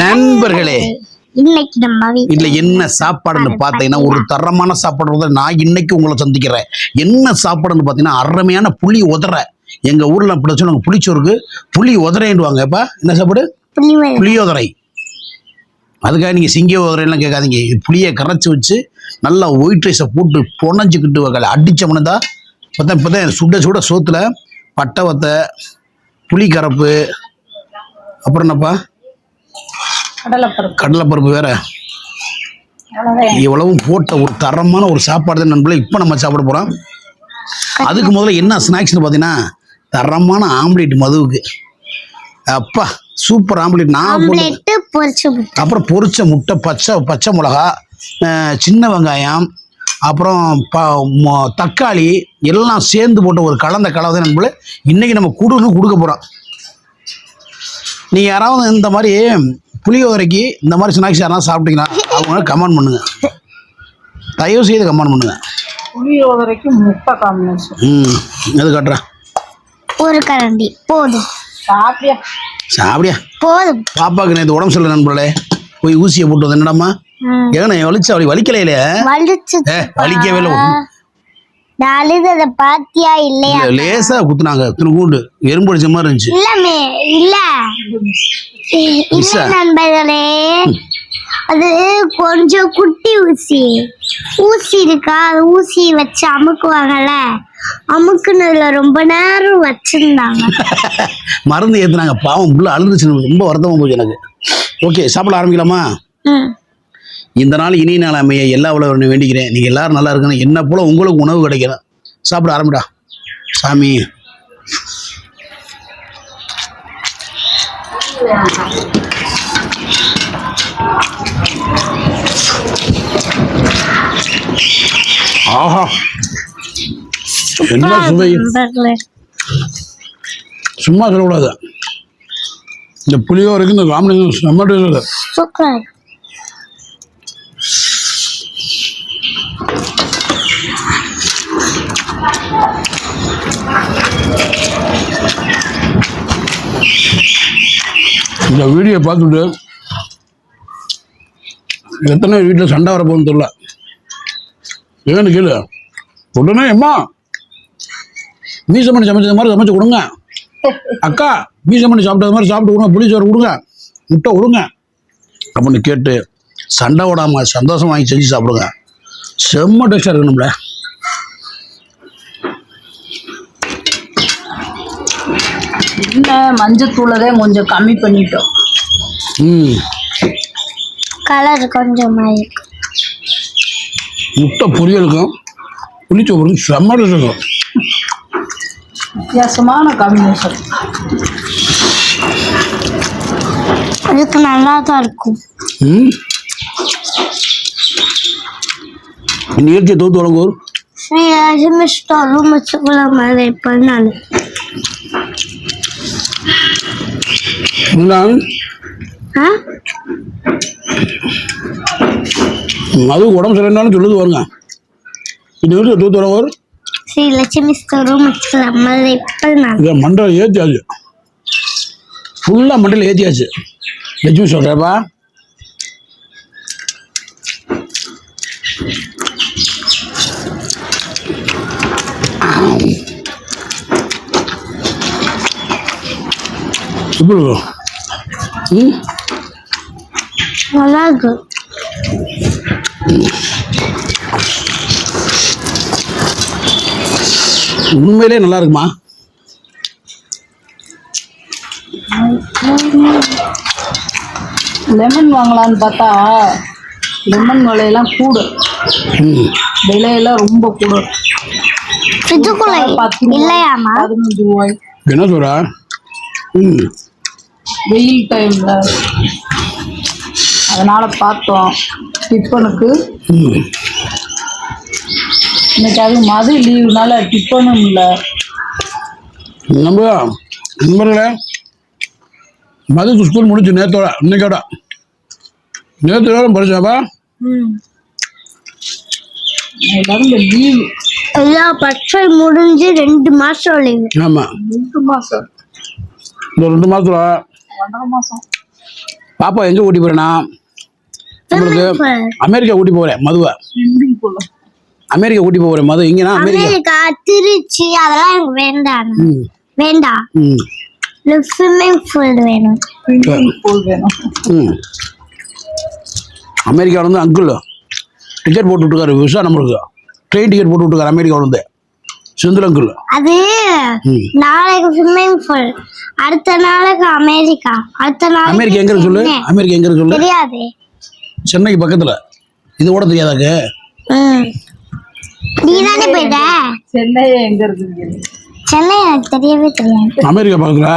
நண்பர்களே, இன்னைக்கு நம்ம வீட்ல என்ன சாப்பாடுன்னு பாத்தீங்கன்னா ஒரு தரமான சாப்பாடு. நான் இன்னைக்கு உங்களை சந்திக்கிறேன். என்ன சாப்பாடுன்னு பாத்தீங்கன்னா அருமையான புளி உதரை. எங்க ஊர்ல அப்படி சொல்லுவாங்க, புளிச்சோருக்கு புளி உதரைன்னுவாங்க. எப்ப என்ன சாப்பாடு? புளியோதரை. அதுக்காக நீங்க சிங்க உதரைலாம் கேட்காதீங்க. புளியை கரைச்சி வச்சு நல்லா ஒயிட் ரைஸை போட்டு புனைஞ்சிக்கிட்டு அடிச்சோம்னா தான் இப்பதான் சுட சுட சோத்துல பட்டை வத்தை, புளி கரப்பு, அப்புறம் என்னப்பா கடலைப்பருப்பு வேற, இவ்வளவும் போட்ட ஒரு தரமான ஒரு சாப்பாடு தான் நண்பர்களே இப்போ நம்ம சாப்பிட போறோம். அதுக்கு முதல்ல என்ன ஸ்நாக்ஸ்னு பார்த்தீங்கன்னா தரமான ஆம்லேட் மதுவுக்கு. அப்பா சூப்பர் ஆம்லேட். நான் அப்புறம் பொரிச்ச முட்டை, பச்சை மிளகா, சின்ன வெங்காயம், அப்புறம் தக்காளி எல்லாம் சேர்ந்து போட்ட ஒரு கலந்த கலவை நண்பர்களே இன்னைக்கு நம்ம கொடுக்க போறோம். நீங்க யாராவது இந்த மாதிரி புளியோதரைக்கு இந்த மாதிரி ஸ்நாக்ஸ் யாராவது சாப்பிட்டீங்கன்னா அவங்க கமெண்ட் பண்ணுங்க, தயவு செய்து கமெண்ட் பண்ணுங்க. புளியோதரைக்கு முட்டை காம்பினேஷன். எது காட்டுறேன்? ஒரு கரண்டி போதும். சாப்பிடியா போதும். பாப்பாக்கு நேற்று உடம்பு சொல்ல நண்பர்களே, போய் ஊசியை போட்டு வந்து என்னடாமா ஏன்னா வலிச்சு அவளை வலிக்கலையில வலிக்கவே இல்லை. பாத்தியா இல்லையா? லேசா குத்துனாங்க, கூண்டு எறும்பு அடிச்ச மாதிரி இருந்துச்சு. இல்ல நண்பர்களே, அது கொஞ்சம் குட்டி ஊசி இருக்கா, அது ஊசி வச்சு அமுக்குவாங்கல்ல, அமுக்குனதுல ரொம்ப நேரம் வச்சிருந்தாங்க. மருந்து ஏத்துனாங்க, பாவம் புள்ள அழுதுச்சு, ரொம்ப வருத்தமா போச்சு எனக்கு. ஓகே, சாப்பிட ஆரம்பிக்கலாமா? இந்த நாள் இனிய நாள் அமைய எல்லா உலகம் வேண்டிக்கிறேன். நீங்க எல்லாரும் நல்லா இருக்கணும், என்ன போல உங்களுக்கு உணவு கிடைக்கணும். சாப்பிட ஆரம்பிடா சாமி. ஆஹா, என்ன சுவை! சும்மா சொல்லக்கூடாது, இந்த புளியோதரைக்கு இந்த காம்பினேஷன் செம்ம டேஸ்ட். இந்த வீடியோ பார்த்துட்டு எத்தனை வீட்டில் சண்டை வரப்போன்னு தெரியல. ஏன்னு கேளு, உடனே அம்மா மீச பண்ணி சமைச்சது மாதிரி சமைச்சு கொடுங்க, அக்கா மீச பண்ணி சாப்பிட்டது மாதிரி சாப்பிட்டு கொடுங்க, புளிச்சோறு கொடுங்க, முட்டை கொடுங்க அப்படின்னு கேட்டு சண்டை விடாம சந்தோஷம் வாங்கி செஞ்சு சாப்பிடுங்க. செம்ம டேஸ்டாக இருக்கணும்ல. என்ன மஞ்சத்தூளதே கொஞ்சம் கம்மி பண்ணிட்டோம். கலர் கொஞ்சம் முட்டை பொரியலுக்கும் புளிச்சோறுக்கும் செம்ம டேஸ்ட் இருக்கும். வித்தியாசமான காம்பினேஷன். அதுக்கு நல்லா தான் இருக்கும். இயற்கை தோத்து வழங்குவோர் அது உடம்பு சரியில்லைனாலும் சொல்லுது வருங்க. இது வீட்டு தூத்து வரவர் ஸ்ரீ லட்சுமி மண்டல ஏற்றியாச்சு, ஃபுல்லாக மண்டல ஏற்றியாச்சு. லட்சுமி சொல்கிறப்பா நல்லா இருக்கு. உண்மையிலே நல்லா இருக்குமா? லெமன் வாங்கலான்னு பார்த்தா லெமன் விலையெல்லாம் கூடு, விலையெல்லாம் ரொம்ப கூடு. இல்லையாமா? 15 ரூபாய். என்ன சொல்றா? வெயில் டைம்ல அதனால பார்த்தோம் டிஃபனுக்கு. இன்னைக்கு அது மது லீவுனால டிஃபனும் இல்லை. நம்ம நண்பர்களே, மதுக்கு ஸ்கூல் முடிச்சு நேத்தோட இன்னைக்கோட நேற்று படிச்சாப்பா. லீவு எல்லா பட்சை முடிஞ்சு 2 மாசம் லீவு. ஆமா, 2 மாசம். இந்த 2 மாசத்துல 1.5 மாசம் பாப்பா எங்கே கூட்டி போகிறேன்னா உங்களுக்கு அமெரிக்கா கூட்டி போகிறேன் மதுவை. ஸ்விம்மிங் பூல் அமெரிக்கா கூட்டி போகிறேன் மது. இங்கன்னா அமெரிக்கா. அமெரிக்கா திருச்சி அதெல்லாம் எனக்கு வேண்டாம். ம் வேண்டாம். ம் ஸ்விம்மிங் பூல் வேணும். ஸ்விம்மிங் பூல் வேணும். ம் அமெரிக்காவில் வந்து அங்கிள் டிக்கெட் போட்டு விட்டுருக்காரு. விசா நம்மளுக்கு ட்ரெயின் டிக்கெட் போட்டு விட்டுருக்காரு அமெரிக்காவில் வந்து செந்தில் அங்கிள். அது ம் நாளைக்கு ஸ்விம்மிங் பூல், அடுத்த நாளைக்கு அமெரிக்கா, அடுத்த நாளைக்கு அமெரிக்கா எங்கே இருக்கு சொல்லு. அமெரிக்கா எங்கே இருக்கு சொல்லு. தெரியாது. சென்னைக்கு பக்கத்தில். இது கூட தெரியாதாக்கு. நீ தானே போயிட்ட. சென்னை எங்க இருக்கு? சென்னை எனக்கு தெரியவே தெரியாது. அமெரிக்கா பக்கத்தில்.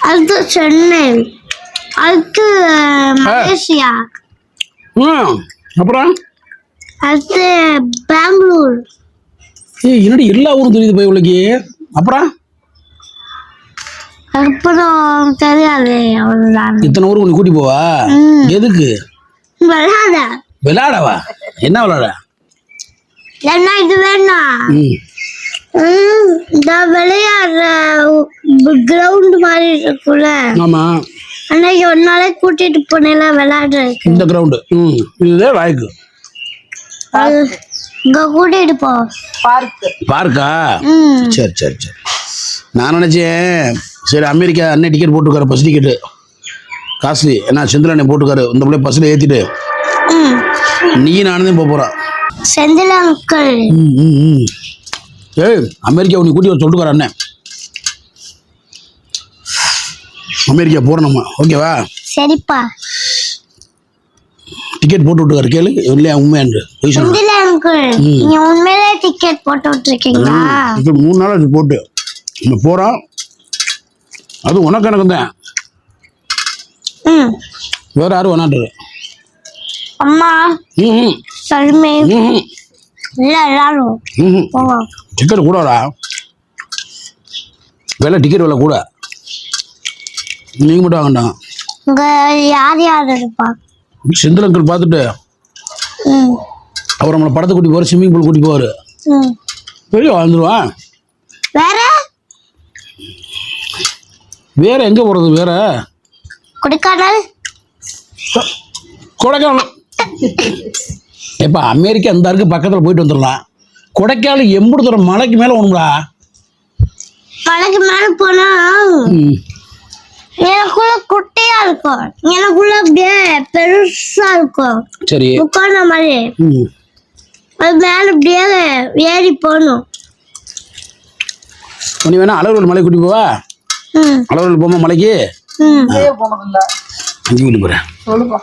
அடுத்து சென்னை, அடுத்து மலேசியா, ம் அப்புறம் அடுத்து பெங்களூர். ஏய் என்னடி எல்லா ஊரும் தெரியுது போய் உங்களுக்கு. அப்புறம் அப்புறம் தெரியாது. அவ்வளவுதான். இத்தனை ஊருக்கு உன்னை கூட்டி போவா? எதுக்கு? விளையாட. விளையாடவா? என்ன விளையாட? என்ன இது வேணாம். ம் இந்த விளையாடுற கிரவுண்ட் மாதிரி இருக்குல்ல, ஆமாம். அன்னைக்கு ஒரு நாளைக்கு கூட்டிட்டு போனேல விளையாடுறதுக்கு. இந்த கிரவுண்டு. ம் இதுதான் வாய்க்கு. இங்க கூட்டிட்டு போ. பார்க்கு. பார்க்கா? ம். சரி சரி சரி. நான் நினச்சேன் சரி அமெரிக்கா அண்ணன் டிக்கெட் போட்டுருக்காரு, பஸ் டிக்கெட்டு காஸ்ட்லி. ஏன்னா செந்தில் அண்ணன் போட்டுருக்காரு. இந்த பிள்ளை பஸ்ஸில் ஏற்றிட்டு ம். நீ நானும் போக போகிறான். செந்தில் அங்கிள். ம் ம் ம் ஏய் அமெரிக்கா உன்னை கூட்டி வர சொல்லிட்டுக்கார அண்ணன். அமெரிக்கா போகிறோம் நம்ம. ஓகேவா? சரிப்பா. டிக்கெட் போட்டு விட்டுக்காரு. கேளு இல்லையா உண்மையான்று போய் சொல்லுங்க. செந்தில் அங்கிள், நீங்க உண்மையிலே டிக்கெட் போட்டு விட்டுருக்கீங்களா? இப்போ 3 நாள் அது போட்டு நம்ம போகிறோம். அது உனக்கு எனக்கு தான். ம். வேறு யாரும் வேணான்றாரு. அம்மா, ம் சல்மே, ம் இல்ல எல்லாரும் ம் போங்க. டிக்கெட் கூடடா. விலை டிக்கெட் விலை கூட. நீங்கள் மட்டும் வாங்கண்டாம். இங்க யார் யார் இருப்பா? செந்தில் அங்கிள் பார்த்துட்டு ம். அவர் நம்மளை படத்தை கூட்டி போவார், ஸ்விம்மிங் பூல் கூட்டி போவார். ம். வெளியே வாழ்ந்துருவான். வேற வேற எங்கே போகிறது? வேற கொடைக்கானல். கொடைக்கானல். எப்போ அமெரிக்கா அந்த இருக்கு பக்கத்தில் போயிட்டு வந்துடலாம். கொடைக்கானல் எம்புடு தூரம் மலைக்கு மேலே ஒன்றுங்களா? மலைக்கு மேல போனா ம் எனக்குள்ள குட்டையா இருக்கும், எனக்குள்ள அப்படியே பெருசா இருக்கும். சரி. உட்கார்ந்த மாதிரி. ம் அது மேல அப்படியே ஏறி போகணும். நீ வேணா அலவூர் மலை கூட்டி போவா? ம். அலவூர் போமா மலைக்கு? ம். அங்கேயே போனதில்ல. அங்கே கூட்டி போகிறேன். சொல்லுப்பா.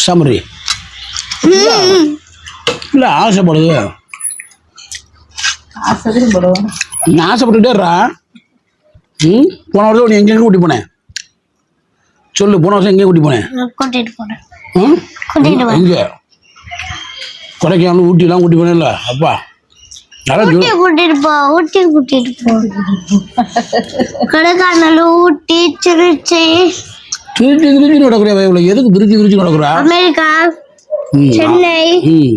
சமரி ம். இல்லை ஆசைப்படுது. ஆசையும் படுவோம். நான் ஆசைப்பட்டுட்டேறா. ம் போன வருஷம் நீ எங்கெங்கே கூட்டி போனேன் சொல்லு. போன வருஷம் எங்கேயும் கூட்டி போனேன். கூட்டிட்டு போறேன். ம் கூட்டிட்டு போறேன். எங்கே? கொடைக்கானல் ஊட்டிலாம் கூட்டி போனேன்ல அப்பா. அதான் ஊட்டி கூட்டிட்டு போ. ஊட்டி கூட்டிட்டு போ. கொடைக்கானல், ஊட்டி, திருச்சி, திருச்சி திருச்சி நடக்குறியா இவ்வளோ? எதுக்கு திருச்சி திருச்சி நடக்குறா? அமெரிக்கா, ம் சென்னை, ம்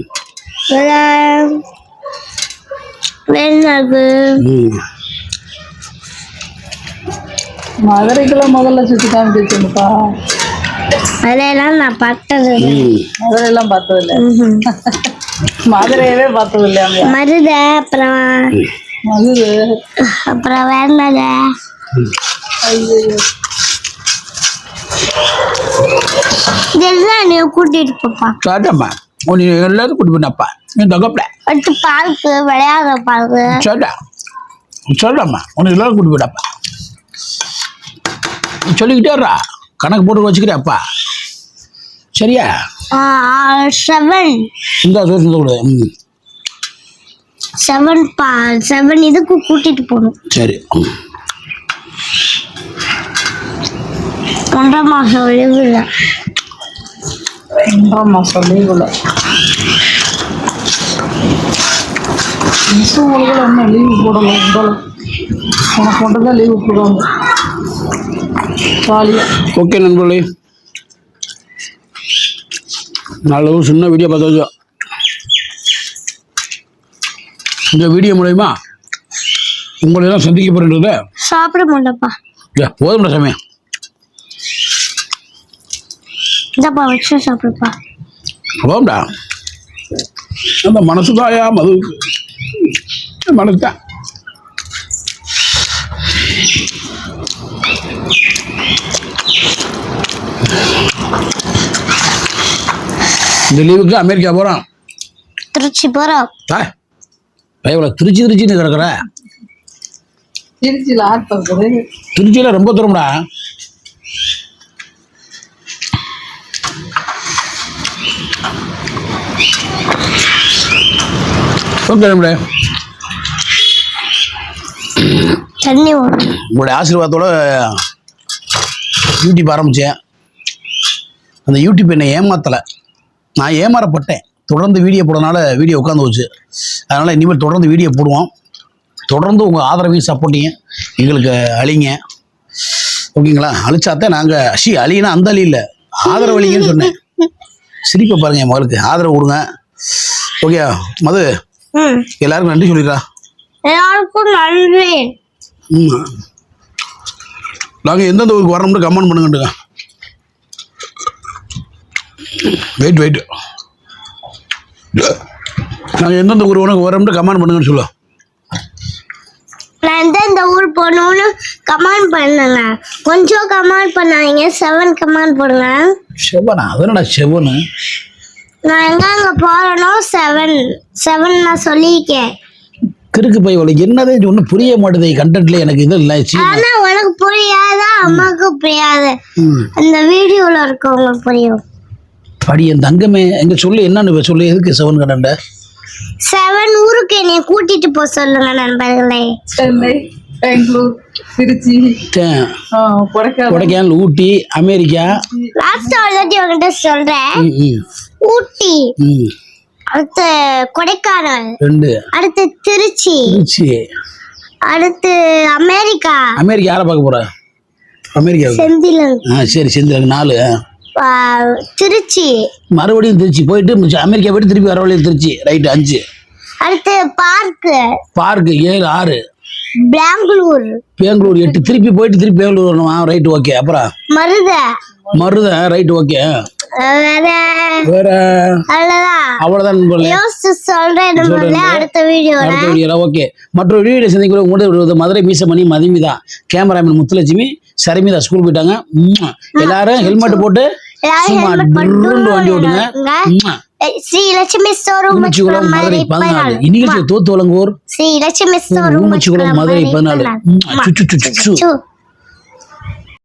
வெளிநாடு. ம் மதுரைக்கெல்லாம் முதல்ல சுற்றி காமிச்சிருச்சுப்பா. அதெல்லாம் நான் பார்த்தது இல்ல. ம் மதுரையெல்லாம் பார்த்ததில்ல. ம்ஹும். மதுரையவே பார்த்தது இல்லையா? மருத, அப்புறம் மதுரை. அப்புறம் வேணாத. ஐயோ. இதெல்லாம் நீ கூட்டிட்டு போப்பா. சாட்டாம்மா நீ எல்லாத்தையும் கூட்டி போனப்பா. நீ தகப்பல அடுத்து பார்க்கு, விளையாடுற பார்க்கு. சாட்டா சாட்டாம்மா உனக்கு எல்லாரும் கூட்டி போயிட்டப்பா. சொல்லிக்கிட்டேறா. கணக்கு போட்டு வச்சுக்கிறேன் அப்பா. சரியா? 7 இந்த சோறு கூட. ம் 7 இதுக்கு கூட்டிட்டு போகணும். சரி. 1.5 மாசம் லீவுல. 1.5 மாசம் லீவுல. உங்களுக்கு என்ன லீவு போடல? உனக்கு மட்டும் தான் லீவு போடுவாங்க. ஜாலியாக. ஓகே நண்பர்களே, நல்ல ஒரு சின்ன வீடியோ பார்த்தாச்சு. இந்த வீடியோ மூலயமா உங்களை எல்லாம் சந்திக்க போறேன்றத சாப்பிட முடியலப்பா. போதும்டா சமயம். இந்தப்பா வச்சு சாப்பிடுப்பா. போம்டா அந்த மனசுதாயா மதுவுக்கு மனசுதான். இந்த லீவுக்கு அமெரிக்கா போகிறோம். திருச்சி போறோம். திருச்சின்னு கிடக்குற. திருச்சியில் ஆட்கள் திருச்சியில் ரொம்ப தூரம்டா. ஓகே தண்ணி உங்களுடைய ஆசீர்வாதத்தோட யூடியூப் ஆரம்பித்தேன். அந்த யூடியூப் என்னை ஏமாத்தலை, நான் ஏமாறப்பட்டேன். தொடர்ந்து வீடியோ போடுறதுனால வீடியோ உட்காந்து வச்சு. அதனால் இனிமேல் தொடர்ந்து வீடியோ போடுவோம். தொடர்ந்து உங்கள் ஆதரவையும் சப்போர்ட்டிங்க எங்களுக்கு அழிங்க. ஓகேங்களா? அழிச்சாத்தான் நாங்கள் அழினா அந்த அழி இல்லை, ஆதரவு அழிங்கன்னு சொன்னேன். சிரிப்பை பாருங்க, என் மகளுக்கு ஆதரவு கொடுங்க. ஓகே மது, எல்லாருக்கும் நன்றி சொல்லிடுறா. எல்லாருக்கும் நன்றி. நாங்கள் எந்தெந்த ஊருக்கு வரணும்னு கமெண்ட் பண்ணுங்கட்டுங்க. வெயிட் நாங்கள் எந்தெந்த ஊர் உனக்கு வரோம்னு கமெண்ட் பண்ணுங்கன்னு சொல்லுவோம். நான் இந்த ஊர் போகணும்னு கமெண்ட் பண்ணுங்க. கொஞ்சம் கமெண்ட் பண்ணாதீங்க, 7 கமெண்ட் போடுங்க. செவனா? அதனடா செவனு? நான் எங்க போறேனோ 7 நான் சொல்லியிருக்கேன். கிறுக்கு பை உனக்கு என்னதே ஒன்றும் புரிய மாட்டேது. கண்டென்ட்ல எனக்கு இது இல்லை. ஆனா உனக்கு புரியாதா, அம்மாவுக்கு புரியாது, அந்த வீடியோல இருக்கவங்களுக்கு புரியும். படி என் தங்கமே, எங்க சொல்லு என்னன்னு சொல்லு. எதுக்கு 7 கண்டென்ட்? 7 ஊருக்கு என்னை கூட்டிட்டு போக சொல்லுங்க நண்பர்களே. சென்னை, பெங்களூர், திருச்சி, கொடைக்கானல், ஊட்டி, அமெரிக்கா. லாஸ்ட் ஆல்ரெடி உங்ககிட்ட சொல்றேன். ஊட்டி, அடுத்து கொடைக்கானல், 2, அடுத்து திருச்சி, அடுத்து அமெரிக்கா. அமெரிக்கா யாரை பார்க்க போற? அமெரிக்கா செந்திலன். சரி, செந்திலன் 4. திருச்சி, மறுபடியும் திருச்சி போயிட்டு அமெரிக்கா போயிட்டு திருப்பி வர வழியில் திருச்சி. ரைட் 5. அடுத்து பார்க்கு 7, 6. பெங்களூர் 8. திருப்பி போயிட்டு திருப்பி பெங்களூர் வரணும். Right okay. அப்புறம் மருத ரைட் ஓகே. வேற அவ்வளவுதான். அடுத்த வீடியோல ஓகே. மற்றொரு வீடியோ சந்திக்கிறோம். உங்களுடைய மதுரை மீசமணி மதுமிதா, கேமராமேன் முத்துலட்சுமி, சரிமிதா ஸ்கூல் போயிட்டாங்க. எல்லாரும் ஹெல்மெட் போட்டு வண்டி ஓட்டுங்க. ஸ்ரீ லட்சுமி ஊமச்சிக்குளம் மதுரை 14. இந்நிகழ்ச்சியை தோத்து வழங்குவோர் ஸ்ரீ லட்சுமி ஊமச்சிக்குளம் மதுரை 14.